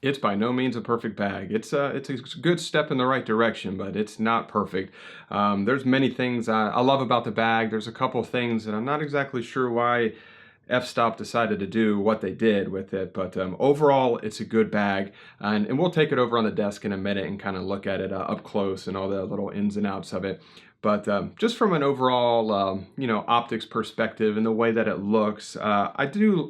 It's by no means a perfect bag. It's a good step in the right direction, but it's not perfect. There's many things I love about the bag. There's a couple things that I'm not exactly sure why F-stop decided to do what they did with it, but overall it's a good bag, and we'll take it over on the desk in a minute and kind of look at it up close and all the little ins and outs of it. But just from an overall, you know, optics perspective and the way that it looks, I do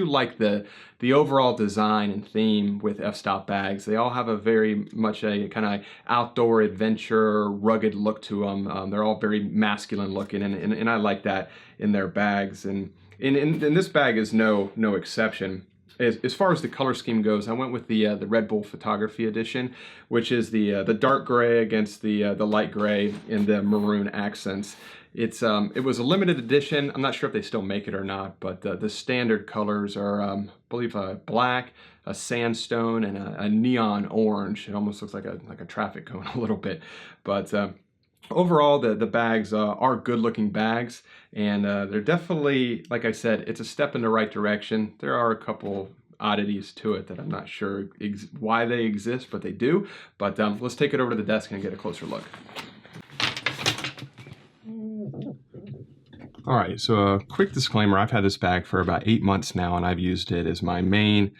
like the overall design and theme with F-stop bags. They all have a very much a kind of outdoor adventure, rugged look to them. They're all very masculine looking, and I like that in their bags. And this bag is no exception. As far as the color scheme goes, I went with the Red Bull Photography Edition, which is the dark gray against the light gray in the maroon accents. It was a limited edition. I'm not sure if they still make it or not, but the standard colors are, I believe, a black, a sandstone, and a neon orange. It almost looks like a traffic cone a little bit, but. Overall, the bags are good-looking bags, and they're definitely, like I said, it's a step in the right direction. There are a couple oddities to it that I'm not sure why they exist, but they do. But let's take it over to the desk and get a closer look. All right, so a quick disclaimer. I've had this bag for about 8 months now, and I've used it as my main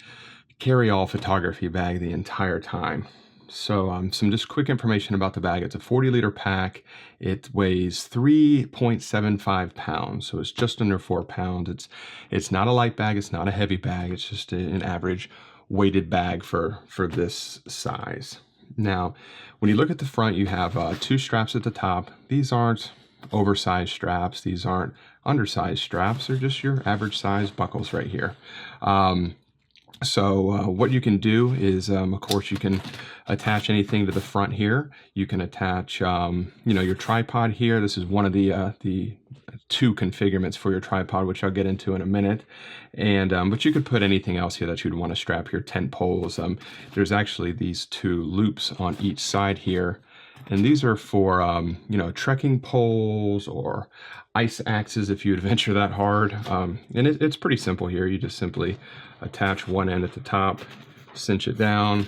carry-all photography bag the entire time. So some just quick information about the bag. It's a 40-liter pack. It weighs 3.75 pounds, so it's just under 4 pounds. It's not a light bag. It's not a heavy bag. It's just an average weighted bag for this size. Now, when you look at the front, you have 2 straps at the top. These aren't oversized straps. These aren't undersized straps. They're just your average size buckles right here. So what you can do is, of course, you can attach anything to the front here. You can attach, you know, your tripod here. This is one of the 2 configurements for your tripod, which I'll get into in a minute. And but you could put anything else here that you'd want to strap your tent poles. There's actually these 2 loops on each side here. And these are for, you know, trekking poles or ice axes if you would venture that hard. And it's pretty simple here. You just simply attach one end at the top, cinch it down.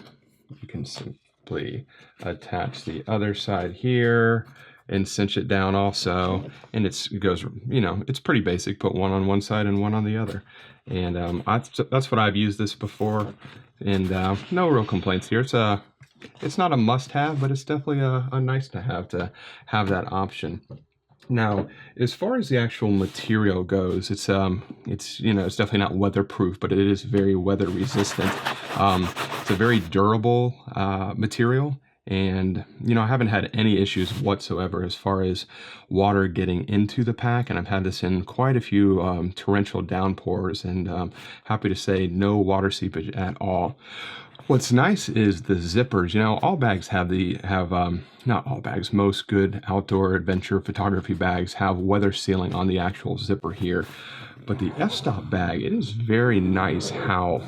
You can simply attach the other side here and cinch it down also. And it goes, you know, it's pretty basic. Put one on one side and one on the other. And that's what I've used this before. And no real complaints here. It's not a must-have, but it's definitely a nice to have that option. Now, as far as the actual material goes, it's you know, it's definitely not weatherproof, but it is very weather resistant. It's a very durable material, and you know, I haven't had any issues whatsoever as far as water getting into the pack, and I've had this in quite a few torrential downpours, and happy to say no water seepage at all. What's nice is the zippers. You know, all bags have not all bags, most good outdoor adventure photography bags have weather sealing on the actual zipper here. But the F-stop bag, it is very nice how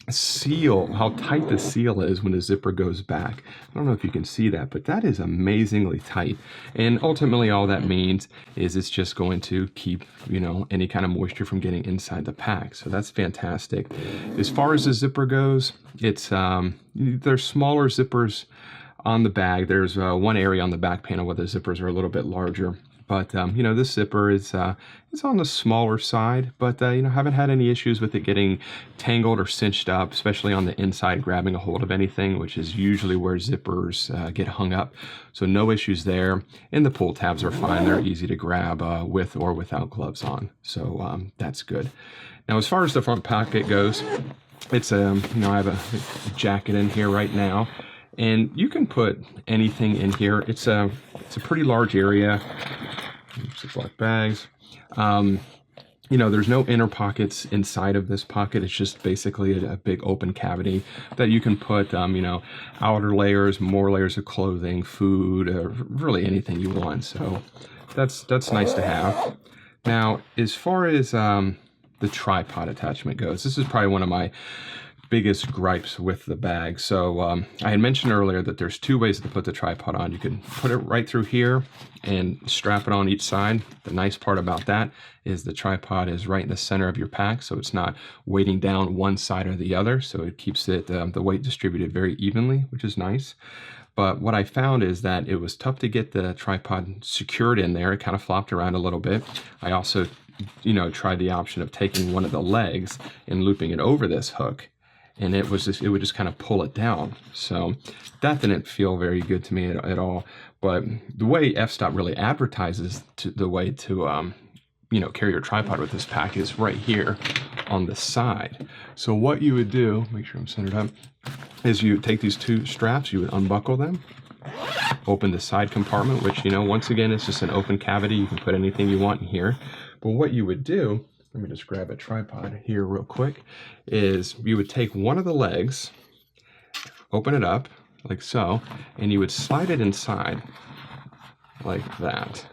tight the seal is when the zipper goes back. I don't know if you can see that, but that is amazingly tight. And ultimately all that means is it's just going to keep, you know, any kind of moisture from getting inside the pack. So that's fantastic. As far as the zipper goes, it's there's smaller zippers on the bag. There's one area on the back panel where the zippers are a little bit larger. But, you know, this zipper is it's on the smaller side, but, you know, haven't had any issues with it getting tangled or cinched up, especially on the inside, grabbing a hold of anything, which is usually where zippers get hung up. So no issues there. And the pull tabs are fine. They're easy to grab with or without gloves on. So that's good. Now, as far as the front pocket goes, it's, you know, I have a jacket in here right now. And you can put anything in here. It's a pretty large area. Ziploc bags. You know, there's no inner pockets inside of this pocket. It's just basically a big open cavity that you can put, you know, outer layers, more layers of clothing, food, really anything you want. So that's nice to have. Now, as far as the tripod attachment goes, this is probably one of my biggest gripes with the bag. So I had mentioned earlier that there's two ways to put the tripod on. You can put it right through here and strap it on each side. The nice part about that is the tripod is right in the center of your pack, so it's not weighting down one side or the other, so it keeps it the weight distributed very evenly, which is nice. But what I found is that it was tough to get the tripod secured in there. It kind of flopped around a little bit. I also tried the option of taking one of the legs and looping it over this hook, and it would just kind of pull it down. So that didn't feel very good to me at all. But the way F-stop really advertises the way to carry your tripod with this pack is right here on the side. So what you would do, make sure I'm centered up, is you take these two straps, you would unbuckle them, open the side compartment, which, once again, it's just an open cavity. You can put anything you want in here. But what you would do, let me just grab a tripod here real quick, is you would take one of the legs, open it up like so, and you would slide it inside like that.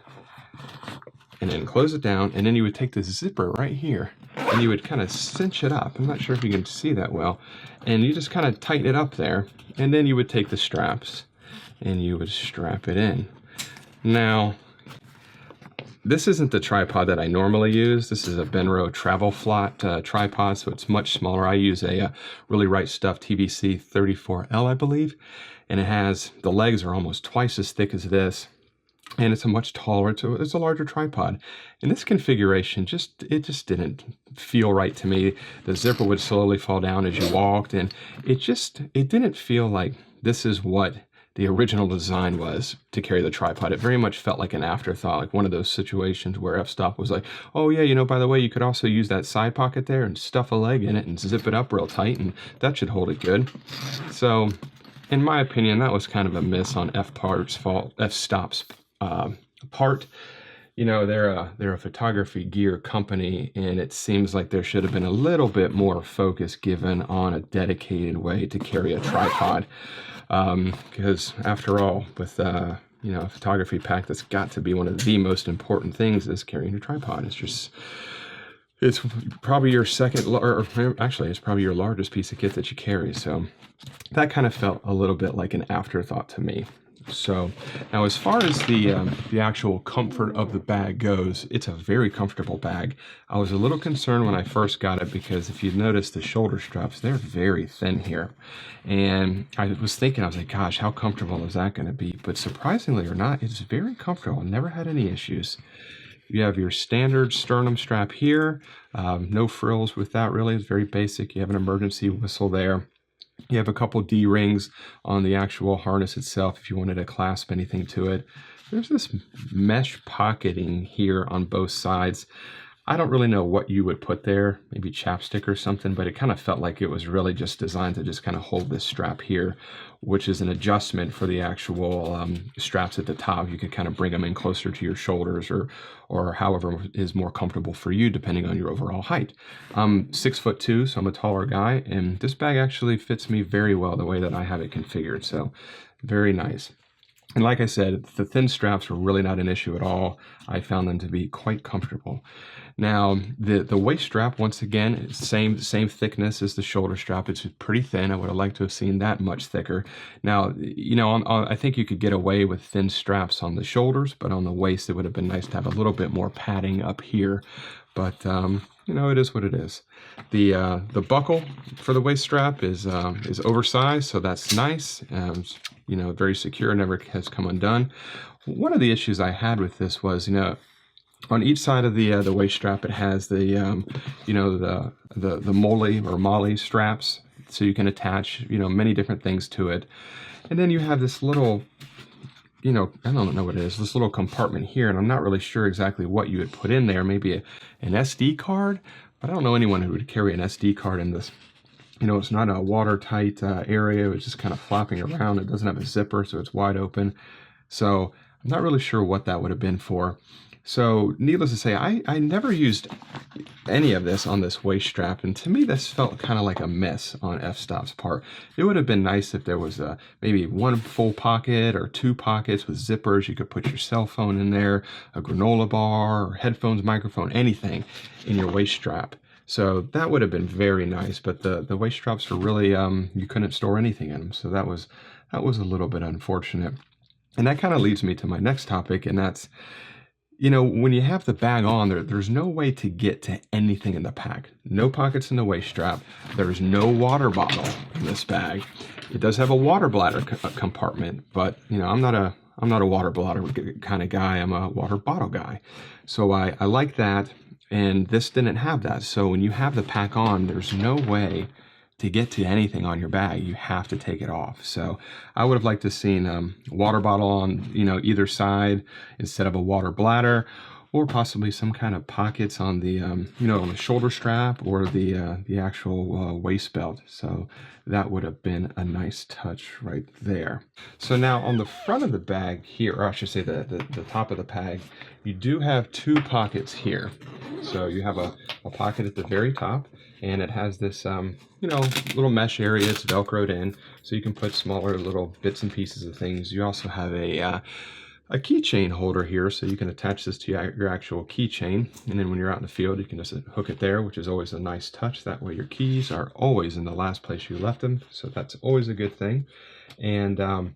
And then close it down, and then you would take the zipper right here, and you would kind of cinch it up. I'm not sure if you can see that well. And you just kind of tighten it up there, and then you would take the straps, and you would strap it in. Now, this isn't the tripod that I normally use. This is a Benro Travel Flat tripod, so it's much smaller. I use a Really Right Stuff TVC 34L, I believe, and the legs are almost twice as thick as this. And it's a much taller, it's a larger tripod. In this configuration, it just didn't feel right to me. The zipper would slowly fall down as you walked, and it didn't feel like this is what the original design was to carry the tripod. It very much felt like an afterthought, like one of those situations where F-stop was like, oh yeah, by the way, you could also use that side pocket there and stuff a leg in it and zip it up real tight, and that should hold it good. So, in my opinion, that was kind of a miss on F-stop's part. They're a photography gear company, and it seems like there should have been a little bit more focus given on a dedicated way to carry a tripod. Because after all, with a photography pack, that's got to be one of the most important things is carrying a tripod. It's probably your it's probably your largest piece of kit that you carry. So that kind of felt a little bit like an afterthought to me. So now, as far as the actual comfort of the bag goes, it's a very comfortable bag. I was a little concerned when I first got it because if you notice the shoulder straps, they're very thin here. And I was like, gosh, how comfortable is that going to be? But surprisingly or not, it's very comfortable. I never had any issues. You have your standard sternum strap here. No frills with that really. It's very basic. You have an emergency whistle there. You have a couple D-rings on the actual harness itself if you wanted to clasp anything to it. There's this mesh pocketing here on both sides. I don't really know what you would put there, maybe chapstick or something, but it kind of felt like it was really just designed to just kind of hold this strap here, which is an adjustment for the actual straps at the top. You could kind of bring them in closer to your shoulders or however is more comfortable for you, depending on your overall height. I'm 6'2", so I'm a taller guy, and this bag actually fits me very well the way that I have it configured, so very nice. And like I said, the thin straps were really not an issue at all. I found them to be quite comfortable. Now, the waist strap, once again, is same thickness as the shoulder strap. It's pretty thin. I would have liked to have seen that much thicker. Now, I think you could get away with thin straps on the shoulders, but on the waist, it would have been nice to have a little bit more padding up here. But it is what it is. The buckle for the waist strap is oversized, so that's nice. Very secure, never has come undone. One of the issues I had with this was, on each side of the waist strap, it has the molly straps, so you can attach many different things to it. And then you have this little, I don't know what it is, this little compartment here, and I'm not really sure exactly what you would put in there. Maybe an SD card, but I don't know anyone who would carry an SD card in this. It's not a watertight area. It's just kind of flopping around. It doesn't have a zipper, so it's wide open. So I'm not really sure what that would have been for. So needless to say, I never used any of this on this waist strap, and to me this felt kind of like a miss on F-stop's part. It would have been nice if there was maybe one full pocket or two pockets with zippers. You could put your cell phone in there, a granola bar, or headphones, microphone, anything in your waist strap. So that would have been very nice, but the waist straps were really, you couldn't store anything in them. So that was a little bit unfortunate. And that kind of leads me to my next topic, and that's, when you have the bag on there's no way to get to anything in the pack. No pockets in the waist strap. There's no water bottle in this bag. It does have a water bladder compartment, but I'm not a water bladder kind of guy. I'm a water bottle guy. So I like that, and this didn't have that. So when you have the pack on, there's no way to get to anything on your bag. You have to take it off. So I would have liked to have seen water bottle on either side instead of a water bladder, or possibly some kind of pockets on the on the shoulder strap or the actual waist belt. So that would have been a nice touch right there. So now on the front of the bag here, or I should say the top of the bag, you do have two pockets here. So you have a pocket at the very top, and it has this little mesh area. It's velcroed in, so you can put smaller little bits and pieces of things. You also have a keychain holder here, so you can attach this to your actual keychain, and then when you're out in the field you can just hook it there, which is always a nice touch. That way your keys are always in the last place you left them, so that's always a good thing. And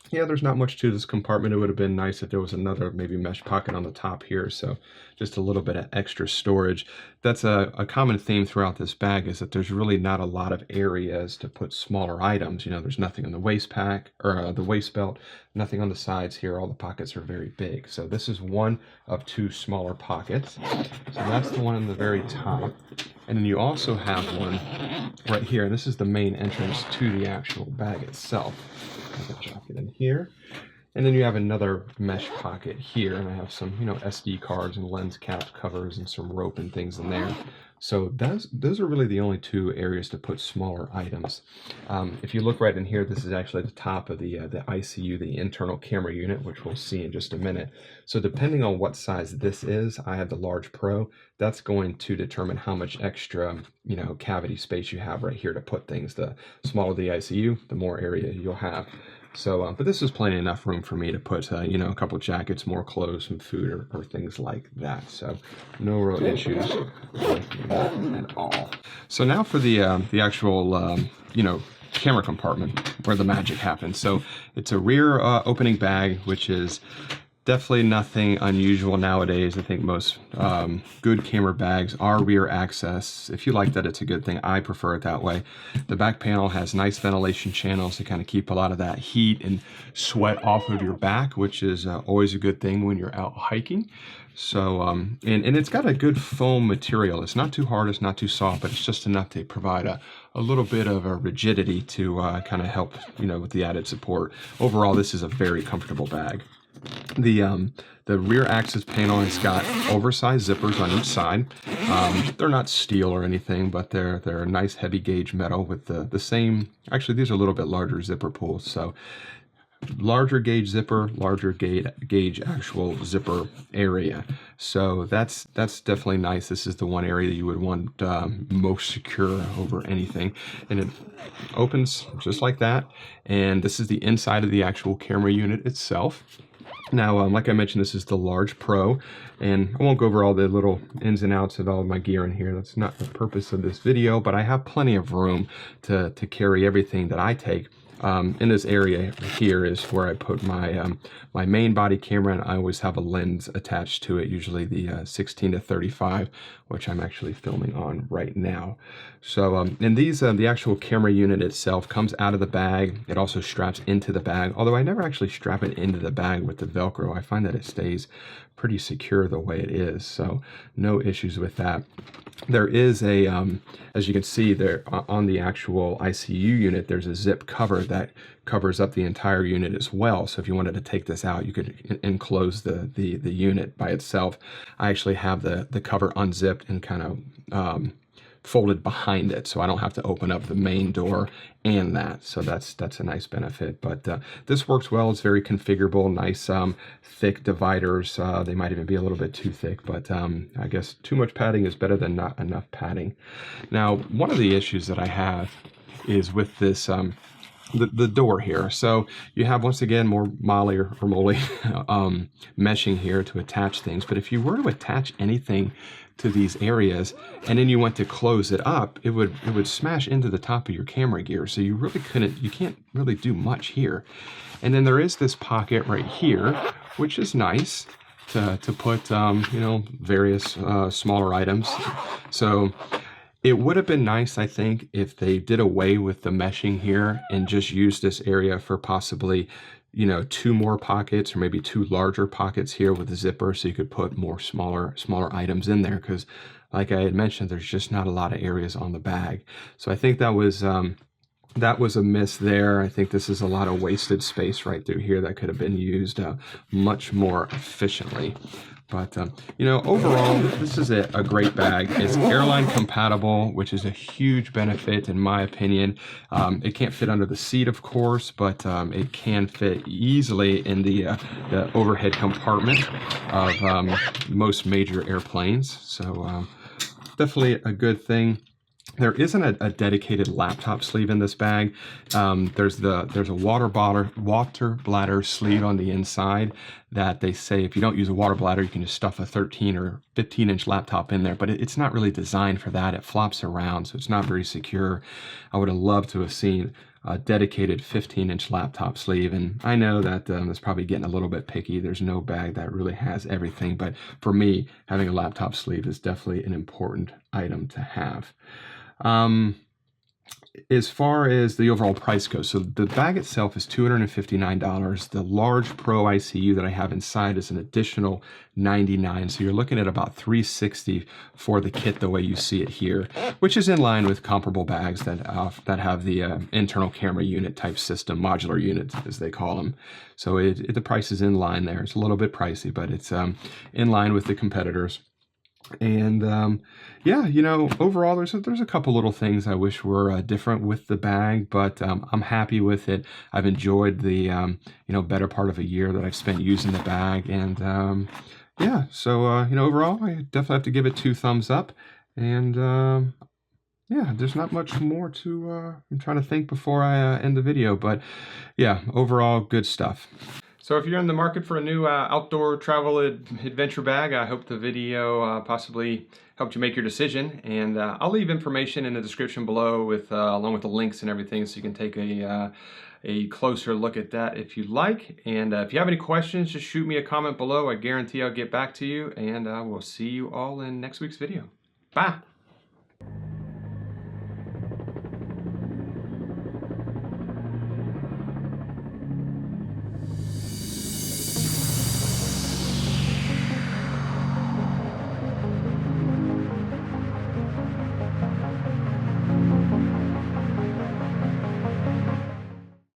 yeah, there's not much to this compartment. It would have been nice if there was another maybe mesh pocket on the top here, so just a little bit of extra storage. That's a common theme throughout this bag, is that there's really not a lot of areas to put smaller items. There's nothing on the waist pack or the waist belt, nothing on the sides here. All the pockets are very big. So this is one of two smaller pockets. So that's the one on the very top. And then you also have one right here. This is the main entrance to the actual bag itself. Drop it in here, and then you have another mesh pocket here, and I have some SD cards and lens cap covers and some rope and things in there. So those are really the only two areas to put smaller items. If you look right in here, this is actually the top of the ICU, the internal camera unit, which we'll see in just a minute. So depending on what size this is, I have the Large Pro. That's going to determine how much extra cavity space you have right here to put things. The smaller the ICU, the more area you'll have. So, but this is plenty enough room for me to put, a couple jackets, more clothes, some food, or things like that. So, no real issues with that at all. So now for the actual, camera compartment where the magic happens. So it's a rear opening bag, which is definitely nothing unusual nowadays. I think most good camera bags are rear access. If you like that, it's a good thing. I prefer it that way. The back panel has nice ventilation channels to kind of keep a lot of that heat and sweat off of your back, which is always a good thing when you're out hiking. So, and it's got a good foam material. It's not too hard, it's not too soft, but it's just enough to provide a little bit of a rigidity to kind of help, with the added support. Overall, this is a very comfortable bag. The rear access panel has got oversized zippers on each side. They're not steel or anything, but they're a nice heavy gauge metal with the same. Actually, these are a little bit larger zipper pulls. So larger gauge zipper, larger gauge actual zipper area. So that's definitely nice. This is the one area that you would want most secure over anything. And it opens just like that. And this is the inside of the actual camera unit itself. Now, like I mentioned, this is the Large Pro, and I won't go over all the little ins and outs of all of my gear in here. That's not the purpose of this video, but I have plenty of room to carry everything that I take. In this area here is where I put my my main body camera, and I always have a lens attached to it, usually the 16 to 35, which I'm actually filming on right now. So and these the actual camera unit itself comes out of the bag. It also straps into the bag, although I never actually strap it into the bag with the Velcro. I find that it stays pretty secure the way it is, so no issues with that. There is a, as you can see there on the actual ICU unit, there's a zip cover that covers up the entire unit as well. So if you wanted to take this out, you could enclose the unit by itself. I actually have the cover unzipped and kind of folded behind it, so I don't have to open up the main door and that. So that's a nice benefit. But this works well. It's very configurable. Nice thick dividers. They might even be a little bit too thick, but I guess too much padding is better than not enough padding. Now, one of the issues that I have is with this the door here. So you have, once again, more moly or moly meshing here to attach things. But if you were to attach anything to these areas, and then you went to close it up, it would smash into the top of your camera gear. So you really can't really do much here. And then there is this pocket right here, which is nice to put, you know, various smaller items. So it would have been nice, I think, if they did away with the meshing here and just used this area for possibly, you know, 2 more pockets or maybe 2 larger pockets here with a zipper, so you could put more smaller items in there. Because like I had mentioned, there's just not a lot of areas on the bag. So I think that was a miss there. I think this is a lot of wasted space right through here that could have been used much more efficiently. But, you know, overall, this is a great bag. It's airline compatible, which is a huge benefit in my opinion. It can't fit under the seat, of course, but it can fit easily in the overhead compartment of most major airplanes. So definitely a good thing. There isn't a dedicated laptop sleeve in this bag. There's a water bladder sleeve on the inside that they say if you don't use a water bladder, you can just stuff a 13 or 15-inch laptop in there, but it's not really designed for that. It flops around, so it's not very secure. I would have loved to have seen a dedicated 15-inch laptop sleeve, and I know that that's probably getting a little bit picky. There's no bag that really has everything, but for me, having a laptop sleeve is definitely an important item to have. As far as the overall price goes, so the bag itself is $259. The Large Pro ICU that I have inside is an additional $99. So you're looking at about $360 for the kit the way you see it here, which is in line with comparable bags that have the internal camera unit type system, modular units as they call them. So the price is in line there. It's a little bit pricey, but it's in line with the competitors. And yeah, you know, overall there's a couple little things I wish were different with the bag, but I'm happy with it. I've enjoyed the you know, better part of a year that I've spent using the bag, and yeah, so you know, overall I definitely have to give it 2 thumbs up. And yeah, there's not much more to I'm trying to think before I end the video, but yeah, overall good stuff. So if you're in the market for a new outdoor travel adventure bag, I hope the video possibly helped you make your decision. And I'll leave information in the description below with along with the links and everything, so you can take a closer look at that if you like. And if you have any questions, just shoot me a comment below. I guarantee I'll get back to you, and we'll see you all in next week's video. Bye.